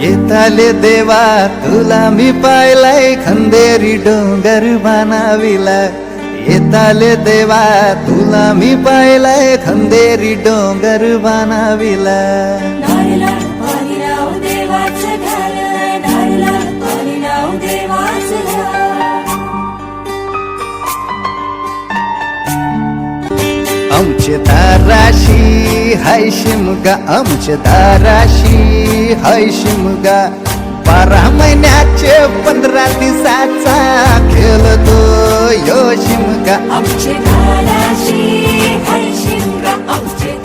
येताले देवा तुला मी पाहिलाय खंदेरी डोंगर बनाविला येताले देवा तुला मी पाहिलाय खंदेरी डोंगर बनाविला नारळा पाणी नाव देवाचं घर नारळा पाणी नाव देवाचं घर आमचे दाराशी हाय शिमगा आमचे दाराशी हाय शिमगा 12 महिन्याचे 15 दिवसाचा खेळतो यो शिमगा आमचे दाराशी हाय शिमगा आमचे